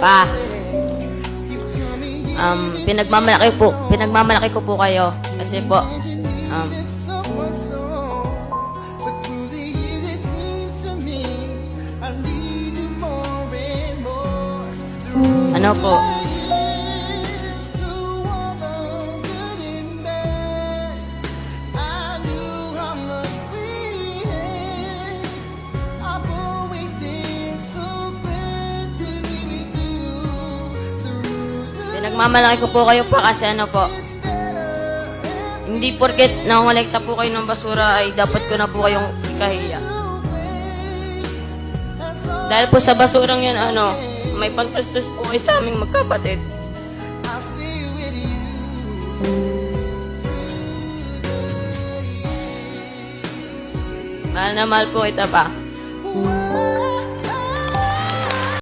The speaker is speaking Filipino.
pa. Pinagmamalaki ko po kayo kasi po ano po, pinagmamalaki ko po kayo pa kasi ano po, hindi porket nangongolekta po kayo ng basura ay dapat ko na po kayong ikahiya. Dahil po sa basurang yun, may pantustos po kayo sa aming magkapatid. Mahal na mahal po kita pa.